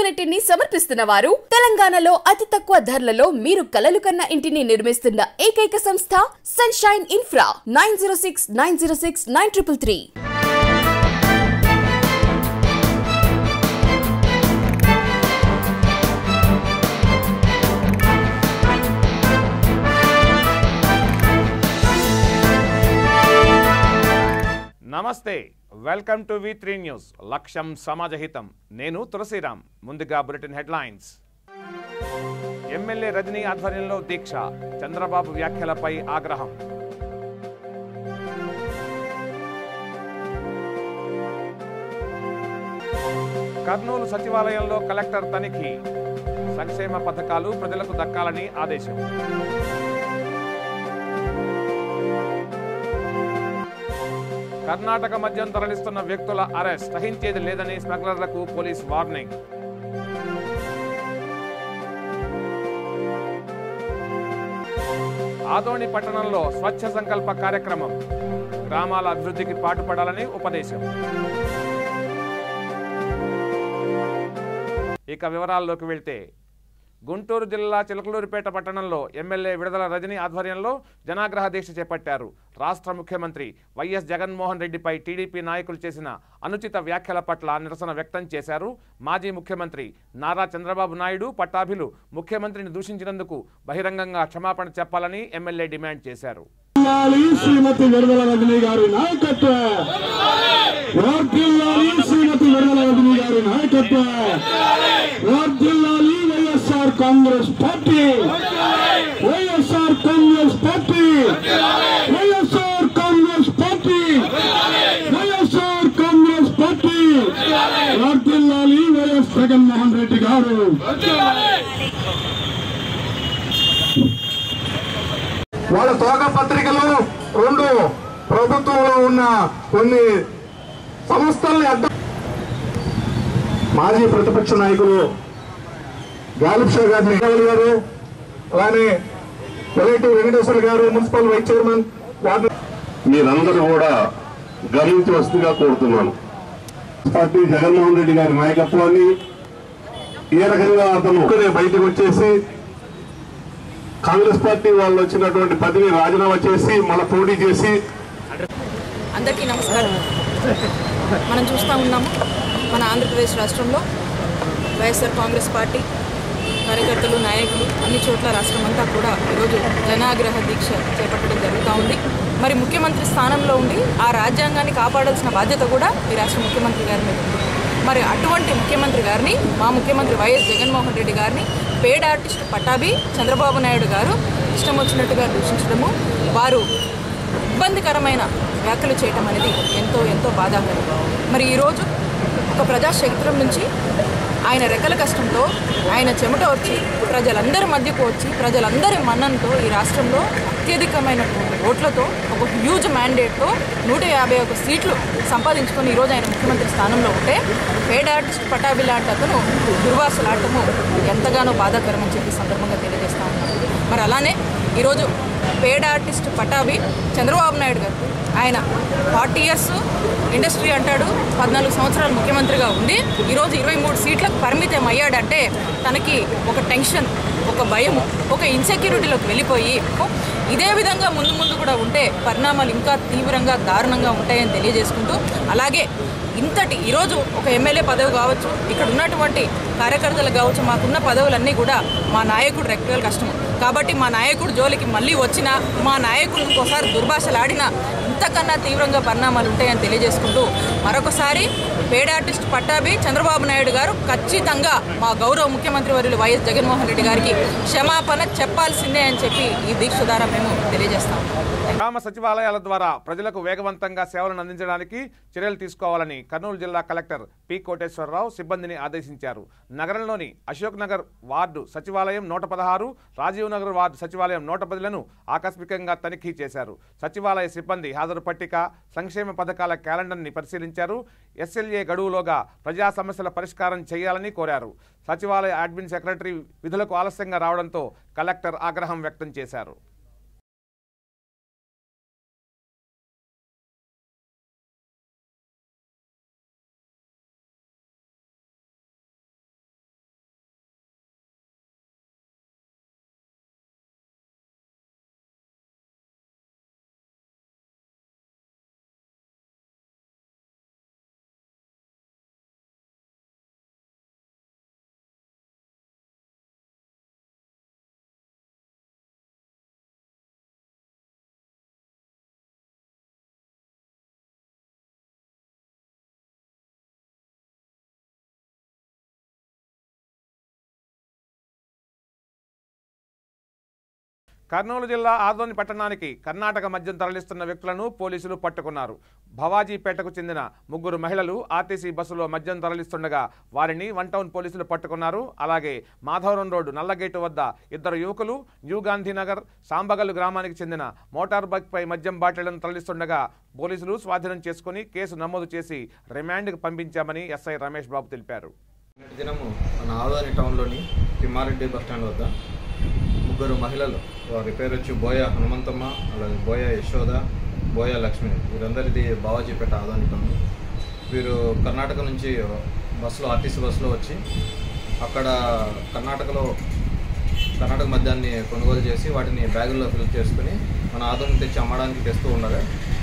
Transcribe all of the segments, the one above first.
Unit ని సమర్పిస్తున్న వారు తెలంగాణలో అతి తక్కువ ధరలలో మీరు కలలు కన్న ఇంటిని నిర్మిస్తున్న ఏకైక సంస్థ సన్షైన్ ఇన్ఫ్రా 9069069333. నమస్తే, వెల్కమ్ టు V3 న్యూస్. లక్ష్యం సమాజహితం. నేను తులసిరామ్. ముందుగా బులెటిన్ హెడ్లైన్స్. ఎమ్మెల్యే రజనీ ఆధ్వర్యంలో దీక్ష, చంద్రబాబు వ్యాఖ్యలపై ఆగ్రహం. కర్నూలు సచివాలయంలో కలెక్టర్ తనిఖీ, సంక్షేమ పథకాలు ప్రజలకు దక్కాలని ఆదేశం. కర్ణాటక మద్యం తరలిస్తున్న వ్యక్తుల అరెస్ట్, సహించేది లేదని స్మగ్లర్లకు పోలీస్ వార్నింగ్. ఆదోని పట్టణంలో స్వచ్ఛ సంకల్ప కార్యక్రమం, గ్రామాల అభివృద్ధికి పాటుపడాలని ఉపదేశం. ఇక వివరాల్లోకి వెళ్తే, గుంటూరు జిల్లా చిలకలూరిపేట పట్టణంలో ఎమ్మెల్యే విడుదల రజనీ ఆధ్వర్యంలో జనాగ్రహ దీక్ష చేపట్టారు. రాష్ట్ర ముఖ్యమంత్రి వైఎస్ జగన్మోహన్ రెడ్డిపై టీడీపీ నాయకులు చేసిన అనుచిత వ్యాఖ్యల పట్ల నిరసన వ్యక్తం చేశారు. మాజీ ముఖ్యమంత్రి నారా చంద్రబాబు నాయుడు పట్టాభిలు ముఖ్యమంత్రిని దూషించినందుకు బహిరంగంగా క్షమాపణ చెప్పాలని ఎమ్మెల్యే డిమాండ్ చేశారు. Congress party, YSR Congress party, YSR Congress party, YSR Congress party. వర్ధిల్లాలి వైఎస్ జగన్మోహన్ రెడ్డి గారు. వాళ్ళ తోక పత్రికలు రెండు ప్రభుత్వంలో ఉన్న కొన్ని సంస్థల్ని అడ్డం మాజీ ప్రతిపక్ష నాయకులు గాలిబ్ షా గారిని గారు, అలానే వెలైటి వెంకటేశ్వర గారు మున్సిపల్ వైస్ చైర్మన్, మీరందరూ కూడా గమనించి వస్తుందిగా కోరుతున్నాను. పార్టీ జగన్మోహన్ రెడ్డి గారి నాయకత్వాన్ని ఏ రకంగా అతను బయటకు వచ్చేసి కాంగ్రెస్ పార్టీ వాళ్ళు వచ్చినటువంటి పదవి రాజీనామా చేసి మళ్ళీ పోటీ చేసి. అందరికీ నమస్కారం. మనం చూస్తూ ఉన్నాము, మన ఆంధ్రప్రదేశ్ రాష్ట్రంలో వైఎస్ఆర్ కాంగ్రెస్ పార్టీ కార్యకర్తలు, నాయకులు అన్ని చోట్ల రాష్ట్రం అంతా కూడా ఈరోజు జనాగ్రహ దీక్ష చేపట్టడం జరుగుతూ ఉంది. మరి ముఖ్యమంత్రి స్థానంలో ఉండి ఆ రాజ్యాంగాన్ని కాపాడాల్సిన బాధ్యత కూడా ఈ రాష్ట్ర ముఖ్యమంత్రి గారి మీద ఉంది. మరి అటువంటి ముఖ్యమంత్రి గారిని, మా ముఖ్యమంత్రి వైఎస్ జగన్మోహన్ రెడ్డి గారిని పేడ్ ఆర్టిస్ట్ పట్టాభి చంద్రబాబు నాయుడు గారు ఇష్టం వచ్చినట్టుగా దూషించడము, వారు ఇబ్బందికరమైన వ్యాఖ్యలు చేయటం అనేది ఎంతో ఎంతో బాధాకరం. మరి ఈరోజు ఒక ప్రజాక్షేత్రం నుంచి ఆయన రెక్కల కష్టంతో, ఆయన చెమట వచ్చి ప్రజలందరి మధ్యకు వచ్చి ప్రజలందరి మన్ననతో ఈ రాష్ట్రంలో అత్యధికమైనటువంటి ఓట్లతో ఒక హ్యూజ్ మ్యాండేట్తో 151 సీట్లు సంపాదించుకొని ఈరోజు ఆయన ముఖ్యమంత్రి స్థానంలో ఉంటే పేడ్ ఆర్టిస్ట్ పట్టాభి లాంటి అతను దుర్వాసులాడటము ఎంతగానో బాధాకరం అని చెప్పి సందర్భంగా తెలియజేస్తా ఉన్నాను. మరి అలానే ఈరోజు పేడ్ ఆర్టిస్ట్ పట్టాభి చంద్రబాబు నాయుడు గారు, ఆయన 40 ఇయర్స్ ఇండస్ట్రీ అంటాడు, 14 సంవత్సరాలు ముఖ్యమంత్రిగా ఉండి ఈరోజు 23 సీట్లకు పరిమితం అయ్యాడంటే తనకి ఒక టెన్షన్, ఒక భయము, ఒక ఇన్సెక్యూరిటీలోకి వెళ్ళిపోయి ఇదే విధంగా ముందు ముందు కూడా ఉంటే పరిణామాలు ఇంకా తీవ్రంగా దారుణంగా ఉంటాయని తెలియజేసుకుంటూ, అలాగే ఇంతటి ఈరోజు ఒక ఎమ్మెల్యే పదవి కావచ్చు, ఇక్కడ ఉన్నటువంటి కార్యకర్తలు కావచ్చు, మాకున్న పదవులన్నీ కూడా మా నాయకుడు రెక్కల కష్టం కాబట్టి మా నాయకుడు జోలికి మళ్ళీ వచ్చినా, మా నాయకుడు ఇంకోసారి దుర్భాషలాడినా ఇంతకన్నా తీవ్రంగా పరిణామాలు ఉంటాయని తెలియజేసుకుంటూ మరొకసారి పేడ్ ఆర్టిస్ట్ పట్టాభి చంద్రబాబు నాయుడు గారు ఖచ్చితంగా మా గౌరవ ముఖ్యమంత్రి వర్యులు వైఎస్ జగన్మోహన్ రెడ్డి గారికి క్షమాపణ చెప్పాల్సిందే అని చెప్పి ఈ దీక్ష ద్వారా మేము తెలియజేస్తాం. గ్రామ సచివాలయాల ద్వారా ప్రజలకు వేగవంతంగా సేవలను అందించడానికి చర్యలు తీసుకోవాలని కర్నూలు జిల్లా కలెక్టర్ పి కోటేశ్వరరావు సిబ్బందిని ఆదేశించారు. నగరంలోని అశోక్ నగర్ వార్డు సచివాలయం 116, రాజీవ్ నగర్ వార్డు సచివాలయం 110లను ఆకస్మికంగా తనిఖీ చేశారు. సచివాలయ సిబ్బంది హాజరు పట్టిక, సంక్షేమ పథకాల క్యాలెండర్ని పరిశీలించారు. ఎస్ఎల్ఏ గడువులోగా ప్రజా సమస్యల పరిష్కారం చేయాలని కోరారు. సచివాలయ అడ్మిన్ సెక్రటరీ విధులకు ఆలస్యంగా రావడంతో కలెక్టర్ ఆగ్రహం వ్యక్తం చేశారు. కర్నూలు జిల్లా ఆదోని పట్టణానికి కర్ణాటక మద్యం తరలిస్తున్న వ్యక్తులను పోలీసులు పట్టుకున్నారు. భవాజీపేటకు చెందిన 3 మహిళలు ఆర్టీసీ బస్సులో మద్యం తరలిస్తుండగా వారిని 1 టౌన్ పోలీసులు పట్టుకున్నారు. అలాగే మాధవరం రోడ్డు నల్లగేటు వద్ద 2 యువకులు న్యూ గాంధీనగర్ సాంబగల్లు గ్రామానికి చెందిన మోటార్ బైక్పై మద్యం బాటిళ్లను తరలిస్తుండగా పోలీసులు స్వాధీనం చేసుకుని కేసు నమోదు చేసి రిమాండ్కు పంపించామని ఎస్ఐ రమేష్ బాబు తెలిపారు. దినము మన ఆదోని టౌన్లోని తిమ్మారెడ్డి బస్టాండ్ వద్ద 3 మహిళలు, వారి పేరు వచ్చి బోయ హనుమంతమ్మ, అలాగే బోయ యశోద, బోయ లక్ష్మి, వీరందరిది బావాజీపేట ఆదోని టౌన్. వీరు కర్ణాటక నుంచి బస్సులో ఆర్టీసీ బస్సులో వచ్చి అక్కడ కర్ణాటక మద్యాన్ని కొనుగోలు చేసి వాటిని బ్యాగుల్లో ఫిల్ చేసుకుని మన ఆదోని తెచ్చి అమ్మడానికి తెస్తూ ఉండగా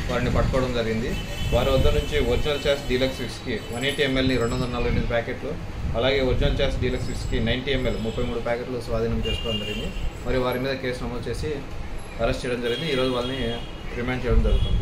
వారిని పట్టుకోవడం జరిగింది. వారి వద్ద నుంచి original chaas deluxe whisky 180 ml 248 ప్యాకెట్లు, అలాగే original chaas deluxe whisky 90 ml 33 ప్యాకెట్లు స్వాధీనం చేసుకోవడం జరిగింది. మరి వారి మీద కేసు నమోదు చేసి అరెస్ట్ చేయడం జరిగింది. ఈరోజు వాళ్ళని రిమాండ్ చేయడం జరుగుతుంది.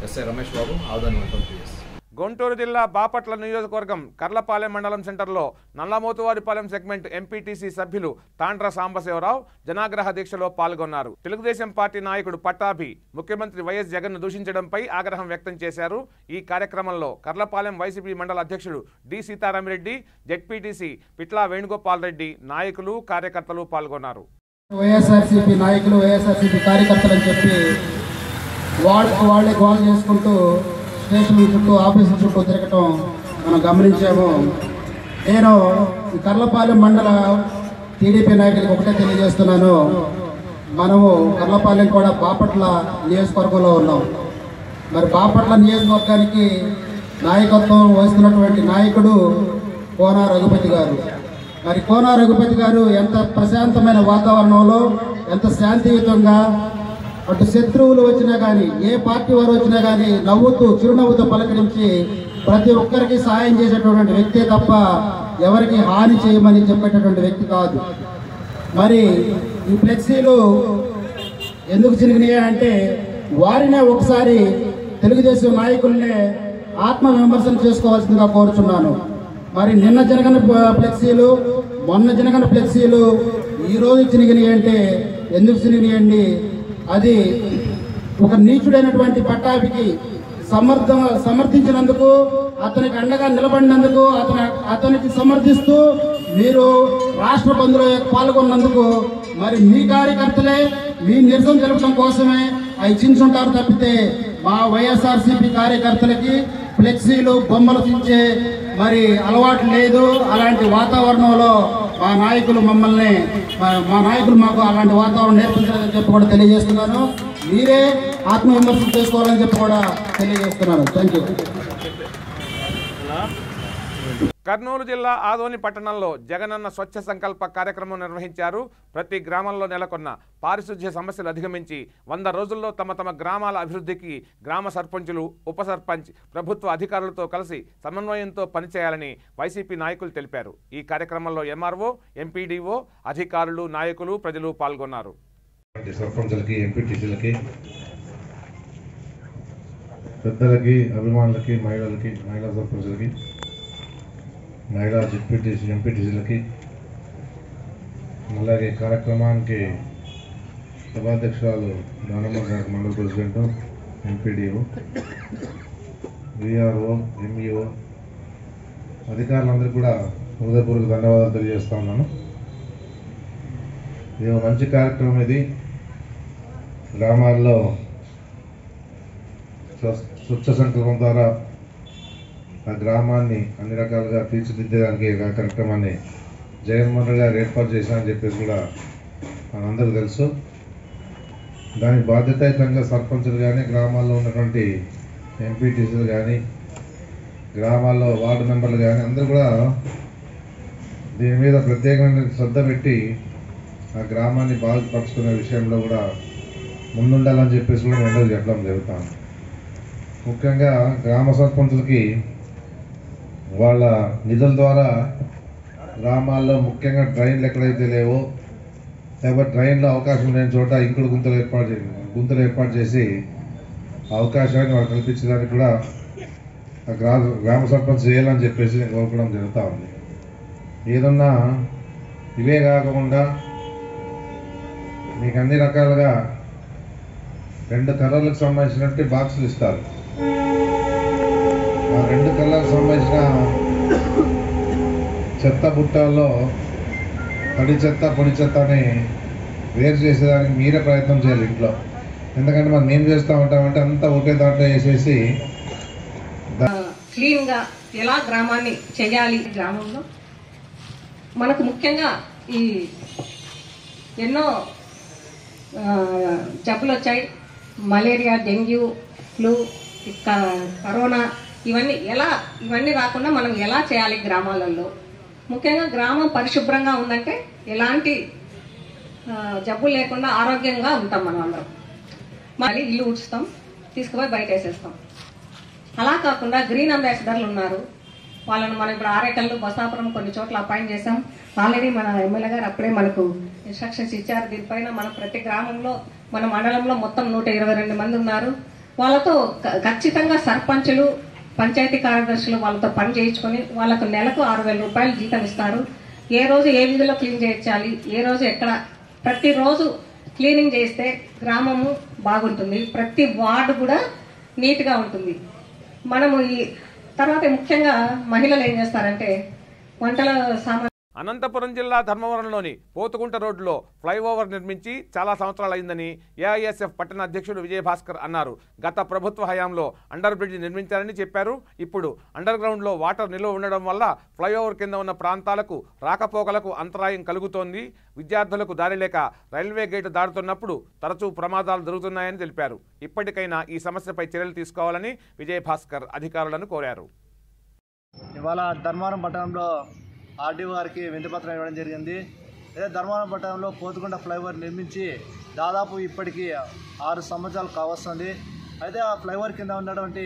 SI Ramesh Babu, Adoni 1 town PS. Guntur జిల్లా బాపట్ల నియోజకవర్గం కర్లపాలెం మండలం సెంటర్లో నల్లమోతువారిపాలెం సెగ్మెంట్ ఎంపీటీసీ సభ్యులు తాండ్ర సాంబశివరావు జనాగ్రహ దీక్షలో పాల్గొన్నారు. తెలుగుదేశం పార్టీ నాయకుడు పట్టాభి ముఖ్యమంత్రి వైఎస్ జగన్ను దూషించడంపై ఆగ్రహం వ్యక్తం చేశారు. ఈ కార్యక్రమంలో కర్లపాలెం వైసీపీ మండల అధ్యక్షుడు డి సీతారామిరెడ్డి, జెడ్పీటీసీ పిట్లా వేణుగోపాల్ రెడ్డి, నాయకులు కార్యకర్తలు పాల్గొన్నారు. వైఎస్ఆర్సీపీ నాయకులు, వైఎస్ఆర్సీపీ కార్యకర్తలు అని చెప్పి వాళ్ళే గోల్ చేసుకుంటూ స్టేషన్ చుట్టూ, ఆఫీసుల చుట్టూ తిరగటం మనం గమనించాము. నేను ఈ కర్లపాలెం మండల టీడీపీ నాయకులకు ఒకటే తెలియజేస్తున్నాను, మనము కర్లపాలెం కూడా బాపట్ల నియోజకవర్గంలో ఉన్నాం. మరి బాపట్ల నియోజకవర్గానికి నాయకత్వం వహిస్తున్నటువంటి నాయకుడు కోన రఘుపతి గారు. మరి కోన రఘుపతి గారు ఎంత ప్రశాంతమైన వాతావరణంలో, ఎంత శాంతియుతంగా, అటు శత్రువులు వచ్చినా కానీ, ఏ పార్టీ వారు వచ్చినా కానీ నవ్వుతూ, చిరునవ్వుతో పలకరించి ప్రతి ఒక్కరికి సహాయం చేసేటటువంటి వ్యక్తే తప్ప ఎవరికి హాని చేయమని చెప్పేటటువంటి వ్యక్తి కాదు. మరి ఈ ఫ్లెక్సీలు ఎందుకు చిరిగినాయి అంటే వారినే ఒకసారి తెలుగుదేశం నాయకుల్నే ఆత్మవిమర్శన చేసుకోవాల్సిందిగా కోరుచున్నాను. మరి నిన్న జరగని ఫ్లెక్సీలు, మొన్న జరగని ఫ్లెక్సీలు ఈరోజు చిరిగినాయి అంటే ఎందుకు చిరిగినాయండి? అది ఒక నీచుడైనటువంటి పట్టాభికి సమర్థించినందుకు, అతనికి అండగా నిలబడినందుకు, అతనికి సమర్థిస్తూ మీరు రాష్ట్ర బంద్లో పాల్గొన్నందుకు మరి మీ కార్యకర్తలే మీ నిరసన జరపడం కోసమే అవి చించుంటారు తప్పితే మా వైఎస్ఆర్సీపీ కార్యకర్తలకి ఫ్లెక్సీలు, బొమ్మలు చించే మరి అలవాటు లేదు. అలాంటి వాతావరణంలో మా నాయకులు మాకు అలాంటి వాతావరణం నేర్పించాలని చెప్పి కూడా తెలియజేస్తున్నాను. మీరే ఆత్మవిమర్శన చేసుకోవాలని చెప్పి కూడా తెలియజేస్తున్నాను. Thank you. కర్నూలు జిల్లా ఆదోని పట్టణంలో జగనన్న స్వచ్ఛ సంకల్ప కార్యక్రమం నిర్వహించారు. ప్రతి గ్రామంలో నెలకొన్న పారిశుధ్య సమస్యలు అధిగమించి 100 రోజుల్లో తమ గ్రామాల అభివృద్ధికి గ్రామ సర్పంచులు, ఉప సర్పంచ్, ప్రభుత్వ అధికారులతో కలిసి సమన్వయంతో పనిచేయాలని వైసీపీ నాయకులు తెలిపారు. ఈ కార్యక్రమంలో ఎంఆర్ఓ, ఎంపీడీఓ, అధికారులు, నాయకులు, ప్రజలు పాల్గొన్నారు. సర్పంచులకి, ఎంపీటీసీలకి, పెద్దలకి, అభిమానులకి, మహిళా సర్పంచులకి, మహిళా ఎంపీటీసీలకి, అలాగే కార్యక్రమానికి సభాధ్యక్షురాలు దానమ్మ గారికి, మండల ప్రెసిడెంట్, ఎంపీడీఓ, విఆర్ఓ, ఎంఈఓ, అధికారులందరికీ కూడా హృదయపూర్వక ధన్యవాదాలు తెలియజేస్తా ఉన్నాను. ఇది ఒక మంచి కార్యక్రమం. ఇది గ్రామాల్లో స్వచ్ఛ సంకల్పం ద్వారా ఆ గ్రామాన్ని అన్ని రకాలుగా తీర్చిదిద్దడానికి కార్యక్రమాన్ని జగన్మోహన్ రెడ్డి గారు ఏర్పాటు చేశారని చెప్పేసి కూడా మనందరికీ తెలుసు. దానికి బాధ్యతాయుతంగా సర్పంచులు కానీ, గ్రామాల్లో ఉన్నటువంటి ఎంపీటీసీలు కానీ, గ్రామాల్లో వార్డు మెంబర్లు కానీ అందరూ కూడా దీని మీద ప్రత్యేకమైన శ్రద్ధ పెట్టి ఆ గ్రామాన్ని బాగుపరుచుకునే విషయంలో కూడా ముందుండాలని చెప్పేసి కూడా అందరూ చెప్పడం జరుగుతాం. ముఖ్యంగా గ్రామ సర్పంచులకి వాళ్ళ నిధుల ద్వారా గ్రామాల్లో ముఖ్యంగా డ్రైన్లు ఎక్కడైతే లేవో, లేకపోతే డ్రైన్లో అవకాశం లేని చోట ఇంకుడు గుంతలు ఏర్పాటు చేసి అవకాశాన్ని వాళ్ళు కల్పించడానికి కూడా గ్రామ సర్పంచ్ చేయాలని చెప్పేసి నేను కోరుకోవడం జరుగుతూ ఉంది. ఏదన్నా ఇవే కాకుండా మీకు అన్ని రకాలుగా 2 కలర్లకు సంబంధించినటువంటి బాక్సులు ఇస్తారు. ఆ 2 కలర్లకు సంబంధించిన చెత్త బుట్టల్లో తడి చెత్త పొడి చెత్త అని వేరు చేసేదానికి మీరే ప్రయత్నం చేయాలి ఇంట్లో. ఎందుకంటే మనం ఏం చేస్తూ ఉంటామంటే అంతా ఒకే దాంట్లో వేసేసి క్లీన్గా ఎలా గ్రామాన్ని చేయాలి. గ్రామంలో మనకు ముఖ్యంగా ఈ ఎన్నో జబ్బులు వచ్చాయి. మలేరియా, డెంగ్యూ, ఫ్లూ, కరోనా, ఇవన్నీ రాకుండా మనం ఎలా చేయాలి గ్రామాలలో. ముఖ్యంగా గ్రామం పరిశుభ్రంగా ఉందంటే ఎలాంటి జబ్బులు లేకుండా ఆరోగ్యంగా ఉంటాం మనం అందరం. మళ్ళీ ఇల్లు ఊడ్చుతాం, తీసుకుపోయి బయట వేసేస్తాం. అలా కాకుండా గ్రీన్ అంబాసిడర్లు ఉన్నారు. వాళ్ళని మనం ఇప్పుడు ఆరేకల్లు, బసాపురం కొన్ని చోట్ల అపాయింట్ చేశాం. ఆల్రెడీ మన ఎమ్మెల్యే గారు అప్పుడే మనకు ఇన్స్ట్రక్షన్స్ ఇచ్చారు. దీనిపైన మనం ప్రతి గ్రామంలో, మన మండలంలో మొత్తం 122 మంది ఉన్నారు. వాళ్ళతో ఖచ్చితంగా సర్పంచులు, పంచాయతీ కార్యదర్శులు వాళ్ళతో పని చేయించుకొని వాళ్ళకు నెలకు 6,000 రూపాయలు జీతం ఇస్తారు. ఏ రోజు ఏ వీధిలో క్లీన్ చేయించాలి, ఏ రోజు ఎక్కడ, ప్రతిరోజు క్లీనింగ్ చేస్తే గ్రామము బాగుంటుంది. ప్రతి వార్డు కూడా నీట్గా ఉంటుంది. మనము ఈ తర్వాత ముఖ్యంగా మహిళలు ఏం చేస్తారంటే వంటల సామాన్. అనంతపురం జిల్లా ధర్మవరంలోని పోతుకుంట రోడ్డులో ఫ్లైఓవర్ నిర్మించి చాలా సంవత్సరాలైందని ఏఐఎస్ఎఫ్ పట్టణ అధ్యక్షుడు విజయభాస్కర్ అన్నారు. గత ప్రభుత్వ హయాంలో అండర్ బ్రిడ్జ్ నిర్మించారని చెప్పారు. ఇప్పుడు అండర్ గ్రౌండ్లో వాటర్ నిల్వ ఉండడం వల్ల ఫ్లైఓవర్ కింద ఉన్న ప్రాంతాలకు రాకపోకలకు అంతరాయం కలుగుతోంది. విద్యార్థులకు దారి లేక రైల్వే గేటు దాటుతున్నప్పుడు తరచూ ప్రమాదాలు జరుగుతున్నాయని తెలిపారు. ఇప్పటికైనా ఈ సమస్యపై చర్యలు తీసుకోవాలని విజయభాస్కర్ అధికారులను కోరారు. ఇవాళ ధర్మవరం పట్టణంలో ఆర్డీఓ గారికి వినతిపత్రం ఇవ్వడం జరిగింది. అదే ధర్మవరం పట్టణంలో పోతుకుంట ఫ్లైఓవర్ నిర్మించి దాదాపు ఇప్పటికీ 6 సంవత్సరాలు కావస్తుంది. అయితే ఆ ఫ్లైఓవర్ కింద ఉన్నటువంటి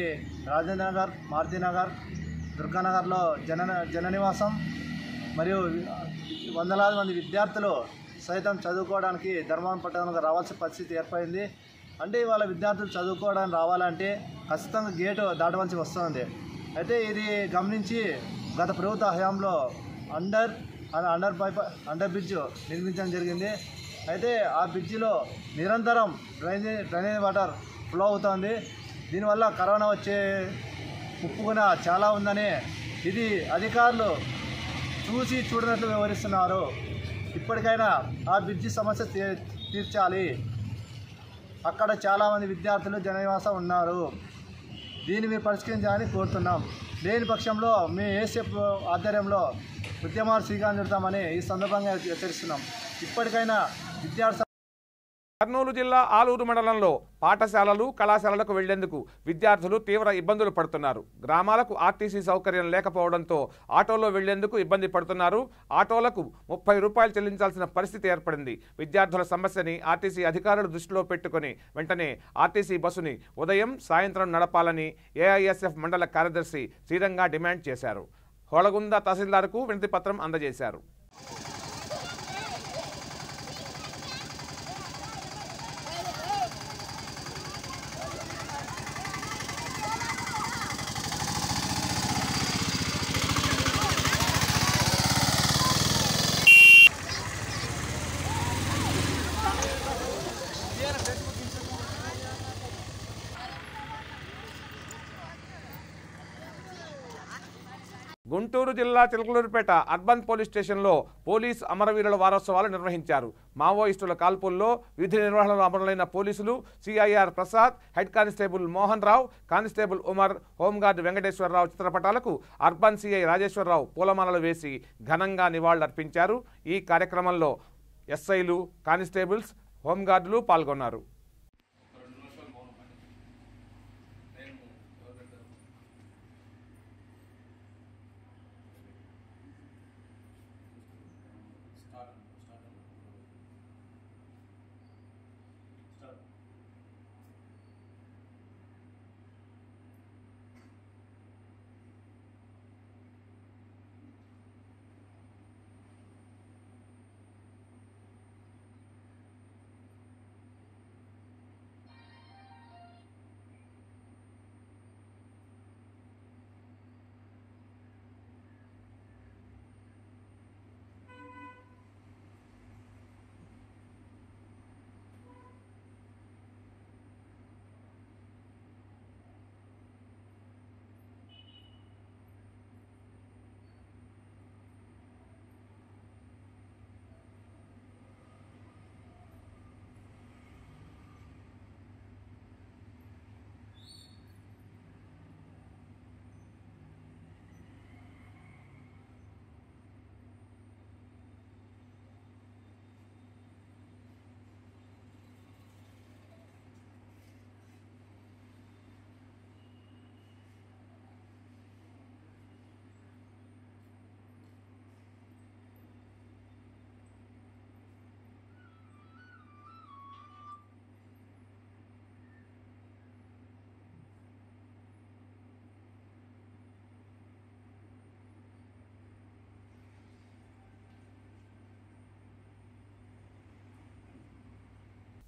రాజేంద్ర నగర్, మారుతినగర్, దుర్గానగర్లో జన నివాసం మరియు వందలాది మంది విద్యార్థులు సైతం చదువుకోవడానికి ధర్మవరం పట్టణంలో రావాల్సిన పరిస్థితి ఏర్పడింది. అంటే ఇవాళ విద్యార్థులు చదువుకోవడానికి రావాలంటే ఖచ్చితంగా గేటు దాటవలసి వస్తుంది. అయితే ఇది గమనించి గత ప్రభుత్వ హయాంలో అండర్ బ్రిడ్జ్ నిర్మించడం జరిగింది. అయితే ఆ బ్రిడ్జిలో నిరంతరం డ్రైనేజ్ వాటర్ ఫ్లో అవుతుంది. దీనివల్ల కరోనా వచ్చే ముప్పు కూడా చాలా ఉందని ఇది అధికారులు చూసి చూడనట్లు వ్యవహరిస్తున్నారు. ఇప్పటికైనా ఆ బ్రిడ్జి సమస్య తీర్చాలి. అక్కడ చాలామంది విద్యార్థులు జననివాసం ఉన్నారు. దీన్ని మీరు పరిష్కరించాలని కోరుతున్నాం. లేని పక్షంలో మేము ఏసీఎఫ్ ఆధ్వర్యంలో ఉద్యమాలు శ్రీకారం చుడతామని ఈ సందర్భంగా హెచ్చరిస్తున్నాం. ఇప్పటికైనా విద్యార్థి. కర్నూలు జిల్లా ఆలూరు మండలంలో పాఠశాలలు, కళాశాలలకు వెళ్లేందుకు విద్యార్థులు తీవ్ర ఇబ్బందులు పడుతున్నారు. గ్రామాలకు ఆర్టీసీ సౌకర్యం లేకపోవడంతో ఆటోలో వెళ్లేందుకు ఇబ్బంది పడుతున్నారు. ఆటోలకు 30 రూపాయలు చెల్లించాల్సిన పరిస్థితి ఏర్పడింది. విద్యార్థుల సమస్యని ఆర్టీసీ అధికారులు దృష్టిలో పెట్టుకుని వెంటనే ఆర్టీసీ బస్సుని ఉదయం, సాయంత్రం నడపాలని ఏఐఎస్ఎఫ్ మండల కార్యదర్శి శ్రీరంగా డిమాండ్ చేశారు. హోళగుంద తహసీల్దార్కు వినతి పత్రం అందజేశారు. గుంటూరు జిల్లా చిలకలూరుపేట అర్బన్ పోలీస్ స్టేషన్లో పోలీస్ అమరవీరుల వారోత్సవాలు నిర్వహించారు. మావోయిస్టుల కాల్పుల్లో విధి నిర్వహణలో అమరులైన పోలీసులు CI R Prasad, head constable Mohan Rao, constable Umar, home guard Venkateswararao చిత్రపటాలకు అర్బన్ సిఐ రాజేశ్వరరావు పూలమాలలు వేసి ఘనంగా నివాళులర్పించారు. ఈ కార్యక్రమంలో ఎస్ఐలు, కానిస్టేబుల్స్, హోంగార్డులు పాల్గొన్నారు.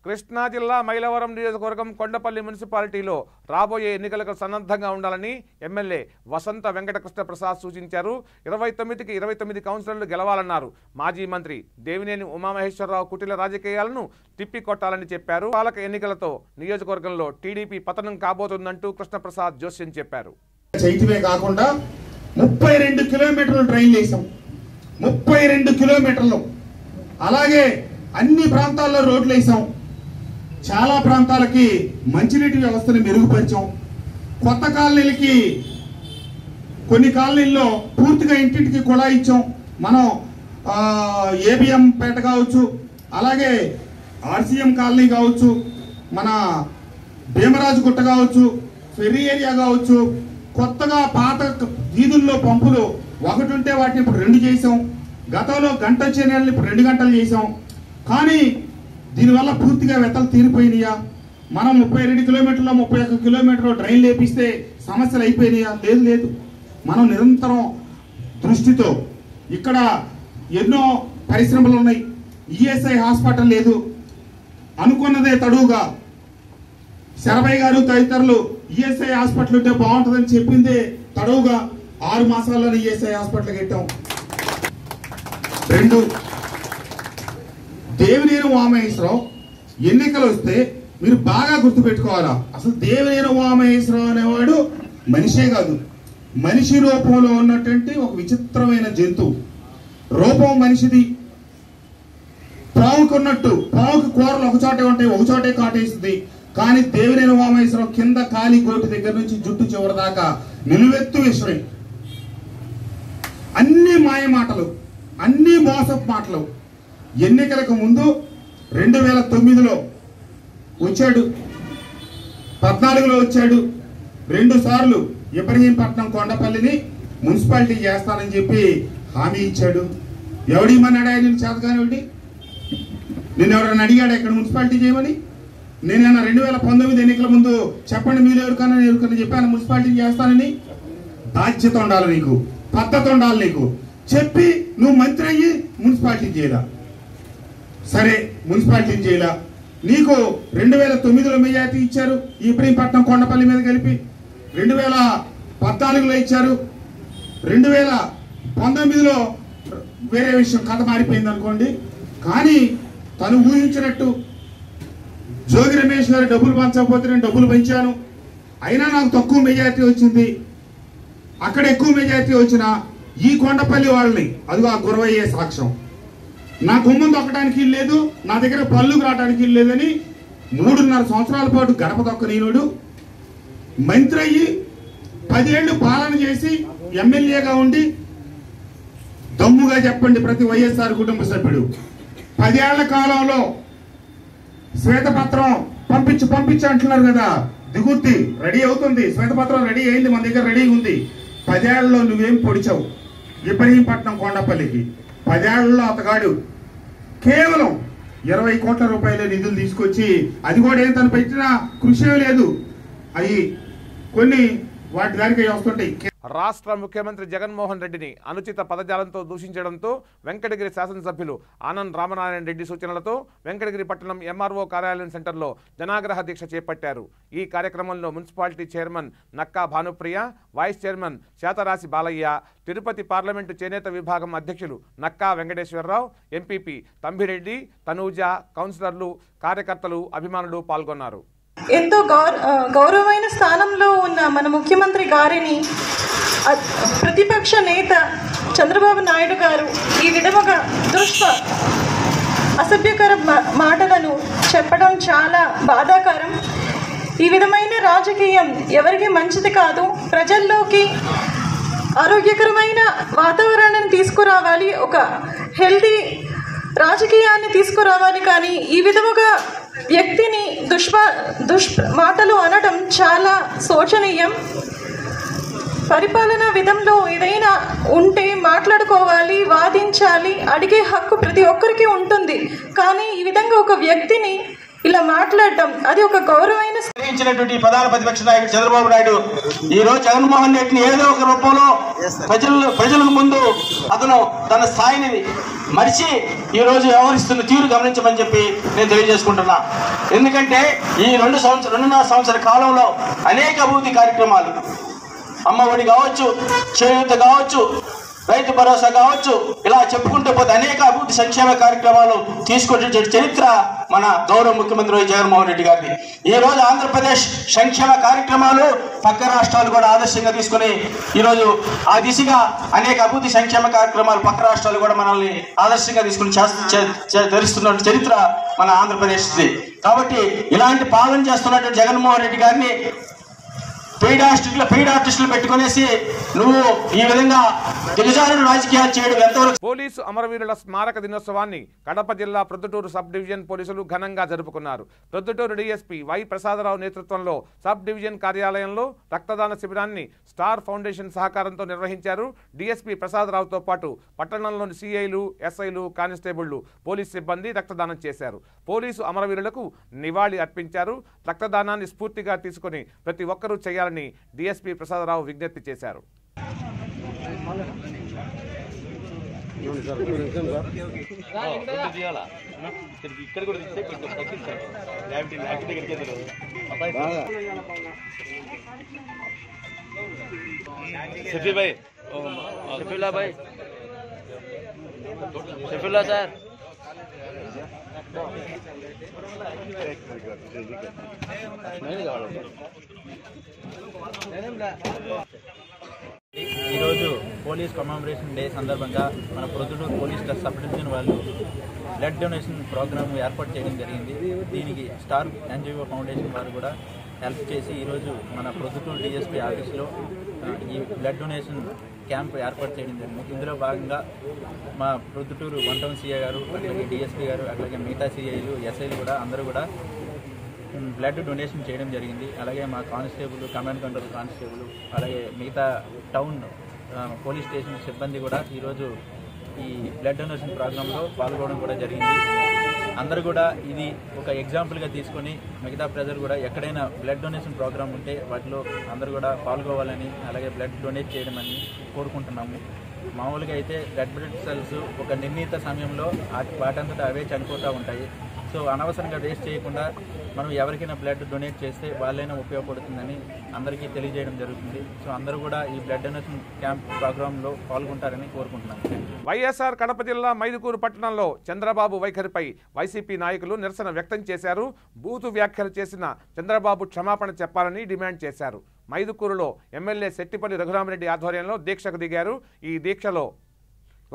కృష్ణా జిల్లా మైలవరం నియోజకవర్గం కొండపల్లి మున్సిపాలిటీలో రాబోయే ఎన్నికలకు సన్నద్ధంగా ఉండాలని ఎమ్మెల్యే వసంత వెంకటకృష్ణ ప్రసాద్ సూచించారు. 29కి 29 కౌన్సిలర్లు గెలవాలన్నారు. మాజీ మంత్రి దేవినేని ఉమామహేశ్వరరావు కుటిల రాజకీయాలను తిప్పికొట్టాలని చెప్పారు. పాలక ఎన్నికలతో నియోజకవర్గంలో టీడీపీ పతనం కాబోతుందంటూ కృష్ణప్రసాద్ జోస్యం చెప్పారు. చైతన్యమే కాకుండా 32 కిలోమీటర్లు ట్రైన్ చేసాం. 32 కిలోమీటర్లు. అలాగే అన్ని ప్రాంతాల్లో రోడ్లు వేసాం. చాలా ప్రాంతాలకి మంచినీటి వ్యవస్థను మెరుగుపరిచాం. కొత్త కాలనీలకి కొన్ని కాలనీల్లో పూర్తిగా ఇంటింటికి కుళాయి ఇచ్చాం. మనం ఏబిఎం పేట కావచ్చు, అలాగే ఆర్సీఎం కాలనీ కావచ్చు, మన భీమరాజు గుట్ట కావచ్చు, ఫెర్రీ ఏరియా కావచ్చు, కొత్తగా పాత వీధుల్లో పంపులు ఒకటి ఉంటే వాటిని ఇప్పుడు 2 చేసాం. గతంలో గంట వచ్చే నెలని ఇప్పుడు 2 గంటలు చేసాం. కానీ దీనివల్ల పూర్తిగా వెతలు తీరిపోయినాయా? మనం 32 కిలోమీటర్లు 31 కిలోమీటర్లు డ్రైన్ లేపిస్తే సమస్యలు అయిపోయినాయా? లేదు. మనం నిరంతరం దృష్టితో ఇక్కడ ఎన్నో పరిశ్రమలు ఉన్నాయి. ఈఎస్ఐ హాస్పిటల్ లేదు. అనుకున్నదే తడువుగా శరభయ్య గారు తదితరులు ఈఎస్ఐ హాస్పిటల్ ఉంటే బాగుంటుందని చెప్పిందే తడువుగా 6 మాసాల్లోనే ఈఎస్ఐ హాస్పిటల్ కట్టాం. 2 దేవినేని ఉమామహేశ్వరరావు ఎన్నికలు వస్తే మీరు బాగా గుర్తుపెట్టుకోవాలా. అసలు దేవినేని ఉమామహేశ్వరరావు అనేవాడు మనిషే కాదు, మనిషి రూపంలో ఉన్నటువంటి ఒక విచిత్రమైన జంతువు. రూపం మనిషిది. పావుకు ఉన్నట్టు పావుకి కూరలు ఒకచోటే ఉంటాయి, ఒకచోటే కాటేస్తుంది. కానీ దేవినేని ఉమామహేశ్వరరావు కింద కాలి గోటి దగ్గర నుంచి జుట్టు చివరి దాకా నిలువెత్తు విషయమే. అన్ని మాయ మాటలు, అన్ని మోసపు మాటలు. ఎన్నికలకు ముందు 2009లో వచ్చాడు, 14లో వచ్చాడు. 2 సార్లు ఇబ్రహీంపట్నం కొండపల్లిని మున్సిపాలిటీ చేస్తానని చెప్పి హామీ ఇచ్చాడు. ఎవడేమన్నాడు? ఆయన చేతగానివ్వండి. నేను ఎవరైనా అడిగాడు ఇక్కడ మున్సిపాలిటీ చేయమని? నేనైనా 2019 ఎన్నికల ముందు చెప్పండి మీరు ఎవరికన్నా చెప్పాను మున్సిపాలిటీ చేస్తానని? బాధ్యత ఉండాలి నీకు, పద్ధతి ఉండాలి నీకు. చెప్పి నువ్వు మంత్రి అయ్యి మున్సిపాలిటీ చేయలా. సరే, మున్సిపాలిటీ చేయలా. నీకు 2009లో మెజార్టీ ఇచ్చారు ఇబ్రహీంపట్నం కొండపల్లి మీద కలిపి. 2014లో ఇచ్చారు. 2019లో వేరే విషయం, కథ మారిపోయింది అనుకోండి. కానీ తను ఊహించినట్టు జోగి రమేష్ గారు డబ్బులు పంచకపోతే నేను డబ్బులు పెంచాను, అయినా నాకు తక్కువ మెజార్టీ వచ్చింది. అక్కడ ఎక్కువ మెజార్టీ వచ్చిన ఈ కొండపల్లి వాళ్ళని అదిగో ఆ గురవయ్యే సాక్ష్యం. నా గుమ్మం దొక్కడానికి లేదు, నా దగ్గర పళ్ళుకు రావడానికి లేదని 3.5 సంవత్సరాల పాటు గడప దొక్కనీయుడు మంత్రి అయ్యి 10 ఏళ్లు పాలన చేసి ఎమ్మెల్యేగా ఉండి దమ్ముగా చెప్పండి ప్రతి వైఎస్ఆర్ కుటుంబ సభ్యుడు 10 ఏళ్ల కాలంలో శ్వేతపత్రం పంపించి అంటున్నారు కదా, దిగుద్ది, రెడీ అవుతుంది. శ్వేతపత్రం రెడీ అయింది, మన దగ్గర రెడీ ఉంది. 10 ఏళ్లలో నువ్వేం పొడిచావు ఇబ్రహీంపట్నం కొండపల్లికి? 10 ఏళ్లలో అతగాడు కేవలం 20 కోట్ల రూపాయల నిధులు తీసుకొచ్చి, అది కూడా ఏం తను పెట్టిన కృషి లేదు, అవి కొన్ని వాటి దానికి వస్తుంటాయి. రాష్ట్ర ముఖ్యమంత్రి జగన్మోహన్ రెడ్డిని అనుచిత పదజాలంతో దూషించడంతో వెంకటగిరి శాసనసభ్యులు ఆనంద్ రామనారాయణ రెడ్డి సూచనలతో వెంకటగిరి పట్టణం ఎంఆర్ఓ కార్యాలయం సెంటర్లో జనాగ్రహ దీక్ష చేపట్టారు. ఈ కార్యక్రమంలో municipality chairman Nakka Bhanupriya, vice chairman Satarasi Balayya, Tirupati parliament చేనేత విభాగం అధ్యక్షులు నక్కా వెంకటేశ్వరరావు, ఎంపీపీ తంబిరెడ్డి, తనూజ, కౌన్సిలర్లు, కార్యకర్తలు, అభిమానులు పాల్గొన్నారు. ఎంతో గౌరవమైన స్థానంలో ఉన్న మన ముఖ్యమంత్రి గారిని ప్రతిపక్ష నేత చంద్రబాబు నాయుడు గారు ఈ విధముగా అసభ్యకర మాటలను చెప్పడం చాలా బాధాకరం. ఈ విధమైన రాజకీయం ఎవరికి మంచిది కాదు. ప్రజల్లోకి ఆరోగ్యకరమైన వాతావరణాన్ని తీసుకురావాలి, ఒక హెల్తీ రాజకీయాన్ని తీసుకురావాలి. కానీ ఈ విధముగా వ్యక్తిని మాటలు అనడం చాలా శోచనీయం. పరిపాలనా విధంలో ఏదైనా ఉంటే మాట్లాడుకోవాలి, వాదించాలి, అడిగే హక్కు ప్రతి ఒక్కరికి ఉంటుంది. కానీ ఈ విధంగా ఒక వ్యక్తిని ఇలా మాట్లాడటం అది ఒక గౌరవమైన కొనసాగించినటువంటి ప్రధాన ప్రతిపక్ష నాయకుడు చంద్రబాబు నాయుడు ఈ రోజు జగన్మోహన్ రెడ్డిని ఏదో ఒక రూపంలో ప్రజల ముందు అతను తన స్థాయిని మరిచి ఈ రోజు వ్యవహరిస్తున్న తీరు గమనించమని చెప్పి నేను తెలియజేసుకుంటున్నా. ఎందుకంటే ఈ 2.5 సంవత్సరాల కాలంలో అనేక అభివృద్ధి కార్యక్రమాలు, అమ్మఒడి కావచ్చు, చేయూత కావచ్చు, రైతు భరోసా కావచ్చు, ఇలా చెప్పుకుంటూ పోతే అనేక అభివృద్ధి సంక్షేమ కార్యక్రమాలు తీసుకొచ్చే చరిత్ర మన గౌరవ ముఖ్యమంత్రి జగన్మోహన్ రెడ్డి గారిది. ఈ రోజు ఆంధ్రప్రదేశ్ సంక్షేమ కార్యక్రమాలు పక్క రాష్ట్రాలు కూడా ఆదర్శంగా తీసుకుని ఈరోజు ఆ దిశగా అనేక అభివృద్ధి సంక్షేమ కార్యక్రమాలు పక్క రాష్ట్రాలు కూడా మనల్ని ఆదర్శంగా తీసుకుని ధరిస్తున్న చరిత్ర మన ఆంధ్రప్రదేశ్ది. కాబట్టి ఇలాంటి పాలన చేస్తున్నటువంటి జగన్మోహన్ రెడ్డి గారిని పెయిడ్ ఆర్టిస్టులు పెట్టుకునేసి నువ్వు ఈ విధంగా దిగజారుడు రాజకీయాలు చేయడం ఎంతవరకు? పోలీసు అమరవీరుల స్మారక దినోత్సవాన్ని కడప జిల్లా ప్రొద్దుటూరు సబ్ డివిజన్ పోలీసులు ఘనంగా జరుపుకున్నారు. ప్రొద్దుటూరు డీఎస్పీ వై ప్రసాదరావు నేతృత్వంలో సబ్ డివిజన్ కార్యాలయంలో రక్తదాన శిబిరాన్ని స్టార్ ఫౌండేషన్ సహకారంతో నిర్వహించారు. డీఎస్పీ ప్రసాదరావుతో పాటు పట్టణంలోని సిఐలు, ఎస్ఐలు, కానిస్టేబుళ్లు, పోలీసు సిబ్బంది రక్తదానం చేశారు. పోలీసు అమరవీరులకు నివాళి అర్పించారు. రక్తదానాన్ని స్ఫూర్తిగా తీసుకుని ప్రతి ఒక్కరూ చేయాలని డీఎస్పీ ప్రసాదరావు విజ్ఞప్తి చేశారు. సార్ ఈరోజు పోలీస్ కమెమరేషన్ డే సందర్భంగా మన ప్రొద్దుటూరు పోలీస్ సబ్ డివిజన్ వాళ్ళు బ్లడ్ డొనేషన్ ప్రోగ్రామ్ ఏర్పాటు చేయడం జరిగింది. దీనికి స్టార్ ఎన్జిఓ ఫౌండేషన్ వారు కూడా హెల్ప్ చేసి ఈరోజు మన ప్రొద్దుటూరు డిఎస్పీ ఆఫీస్లో ఈ బ్లడ్ డొనేషన్ క్యాంప్ ఏర్పాటు చేయడం జరిగింది. ఇందులో భాగంగా మా ప్రొద్దుటూరు 1 టౌన్ సిఐ గారు, అట్లాగే డిఎస్పీ గారు, అట్లాగే మిగతా సిఐలు, ఎస్ఐలు కూడా అందరూ కూడా బ్లడ్ డొనేషన్ చేయడం జరిగింది. అలాగే మా కానిస్టేబుల్, కమాండ్ కంట్రోల్ కానిస్టేబుల్, అలాగే మిగతా టౌన్ పోలీస్ స్టేషన్ సిబ్బంది కూడా ఈరోజు ఈ బ్లడ్ డొనేషన్ ప్రోగ్రాంలో పాల్గొనడం కూడా జరిగింది. అందరూ కూడా ఇది ఒక ఎగ్జాంపుల్గా తీసుకొని మిగతా ప్రజలు కూడా ఎక్కడైనా బ్లడ్ డొనేషన్ ప్రోగ్రాం ఉంటే వాటిలో అందరూ కూడా పాల్గొవాలని, అలాగే బ్లడ్ డొనేట్ చేయడమని కోరుకుంటున్నాము. మామూలుగా అయితే రెడ్ బ్లడ్ సెల్స్ ఒక నిర్ణీత సమయంలో వాటంతటా అవే చనిపోతూ ఉంటాయి. సో అనవసరంగా వేస్ట్ చేయకుండా మనం ఎవరికైనా బ్లడ్ డొనేట్ చేస్తే వాళ్ళైనా ఉపయోగపడుతుందని అందరికీ తెలియజేయడం జరుగుతుంది. సో అందరూ కూడా ఈ బ్లడ్ డొనేషన్ క్యాంప్ ప్రోగ్రాంలో పాల్గొంటారని కోరుకుంటున్నాను. వైఎస్ఆర్ కడప జిల్లా మైదుకూరు పట్టణంలో చంద్రబాబు వైఖరిపై వైసీపీ నాయకులు నిరసన వ్యక్తం చేశారు. బూతు వ్యాఖ్యలు చేసిన చంద్రబాబు క్షమాపణ చెప్పాలని డిమాండ్ చేశారు. మైదుకూరులో ఎమ్మెల్యే శెట్టిపల్లి రఘురామరెడ్డి ఆధ్వర్యంలో దీక్షకు దిగారు. ఈ దీక్షలో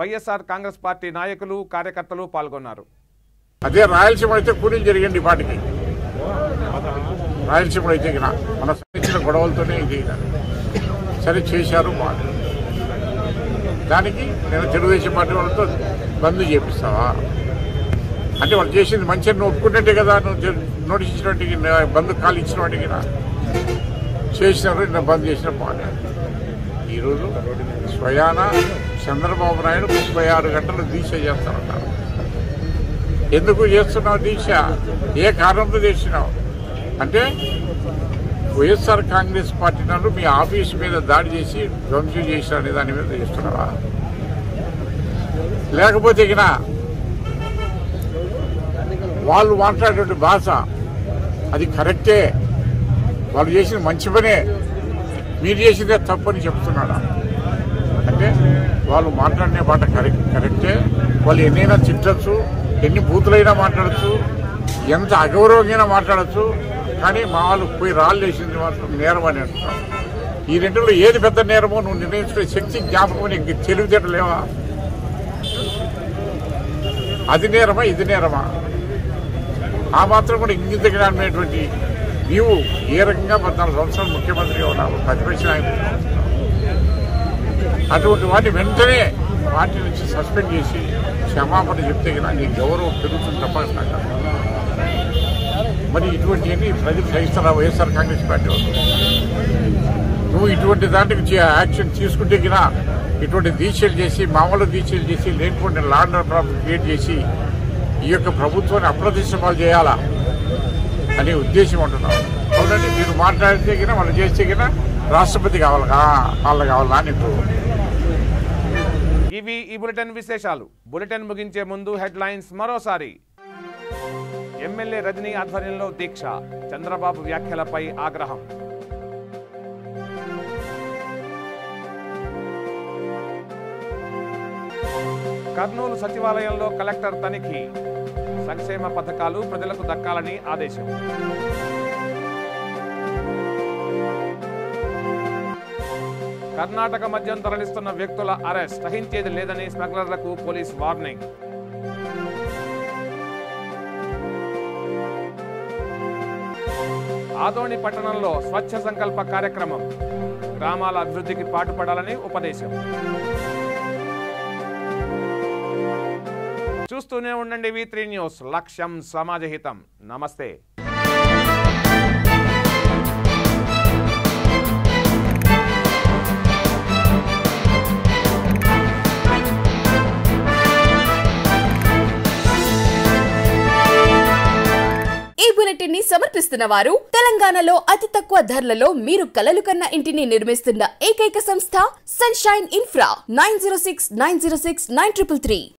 వైఎస్ఆర్ కాంగ్రెస్ పార్టీ నాయకులు, కార్యకర్తలు పాల్గొన్నారు. అదే రాయలసీమ అయితే కూలీలు జరిగింది పాటికి. రాయలసీమలో అయితే మన ఇచ్చిన గొడవలతోనే ఇది సరే చేశారు. దానికి నేను తెలుగుదేశం పార్టీ వాళ్ళతో బంద్ చేపిస్తావా అంటే వాళ్ళు చేసింది మంచిగా నువ్వు ఒప్పుకున్నట్టే కదా. నువ్వు నోటీస్ ఇచ్చిన వాటికి, బంద్ కాల్ ఇచ్చిన వాటికి చేసినారు, నేను బంద్ చేసిన పాట. ఈరోజు స్వయాన చంద్రబాబు నాయుడు 36 గంటలు దీక్ష చేస్తారన్నారు. ఎందుకు చేస్తున్నావు దీక్ష? ఏ కారణంతో చేసినావు అంటే వైఎస్ఆర్ కాంగ్రెస్ పార్టీ నాడు మీ ఆఫీస్ మీద దాడి చేసి ధ్వంసం చేసిన దాని మీద చేస్తున్నావా? లేకపోతే వాళ్ళు మాట్లాడేటువంటి భాష అది కరెక్టే, వాళ్ళు చేసిన మంచి పనే, మీరు చేసిందే తప్పని చెప్తున్నాడా? అంటే వాళ్ళు మాట్లాడిన మాట కరెక్టే. వాళ్ళు ఎన్నైనా తిట్టచ్చు, ఎన్ని బూతులైనా మాట్లాడచ్చు, ఎంత అగౌరవంగా మాట్లాడచ్చు. కానీ మా వాళ్ళు పోయి రాళ్ళు వేసింది మాత్రం నేరం అని అంటున్నాం. ఈ రెండులో ఏది పెద్ద నేరమో నువ్వు నిర్ణయించుకునే శక్తి, జ్ఞాపకం నీకు తెలివితేటలేవా? అది నేరమా, ఇది నేరమా? ఆ మాత్రం కూడా ఇంగిత జ్ఞానమైనటువంటి నీవు ఏ రకంగా 14 సంవత్సరాలు ముఖ్యమంత్రిగా ఉన్నావు, ప్రతిపక్ష నాయకుడిగా ఉన్నావు. అటువంటి వాటిని వెంటనే పార్టీ నుంచి సస్పెండ్ చేసి క్షమాపణ చెప్తే కదా నీ గౌరవం పెరుగుతుంది తప్ప. మరి ఇటువంటివన్నీ ప్రజలు సహిస్తారా వైఎస్ఆర్ కాంగ్రెస్ పార్టీ వాళ్ళు? నువ్వు ఇటువంటి దాంట్కి యాక్షన్ తీసుకుంటే కినా ఇటువంటి దీక్షలు చేసి, మామూలు దీక్షలు చేసి, లేకపోతే లాండ్ ఆర్డర్ ప్రాబ్లం క్రియేట్ చేసి ఈ యొక్క ప్రభుత్వాన్ని అప్రతిష్ట పాలు చేయాలా అనే ఉద్దేశం అంటున్నావు. అవునండి, మీరు మాట్లాడితే కినా వాళ్ళు చేస్తే కినా రాష్ట్రపతి కావాలి వాళ్ళు కావాలా నీకు. ఇవి ఈ బులెటిన్ విశేషాలు. బులెటిన్ ముగించే ముందు హెడ్లైన్స్ మరోసారి. ఎమ్మెల్యే రజనీ ఆధ్వర్యంలో దీక్ష, చంద్రబాబు వ్యాఖ్యలపై ఆగ్రహం. కర్నూలు సచివాలయంలో కలెక్టర్ తనిఖీ, సంక్షేమ పథకాలు ప్రజలకు దక్కాలని ఆదేశం. కర్ణాటక మద్యం తరలిస్తున్న వ్యక్తుల అరెస్ట్, సహించేది లేదని స్మగ్లర్లకు పోలీస్ వార్నింగ్. ఆదోని పట్టణంలో స్వచ్ఛ సంకల్ప కార్యక్రమం, గ్రామాల అభివృద్ధికి పాటుపడాలని ఉపదేశం. చూస్తూనే ఉండండి V3 న్యూస్, లక్ష్యం సమాజహితం. నమస్తే. ఈ బులెటిన్ ని సమర్పిస్తున్న వారు తెలంగాణలో అతి తక్కువ ధరలలో మీరు కలలు కన్న ఇంటిని నిర్మిస్తున్న ఏకైక సంస్థ సన్షైన్ ఇన్ఫ్రా. 9069069333.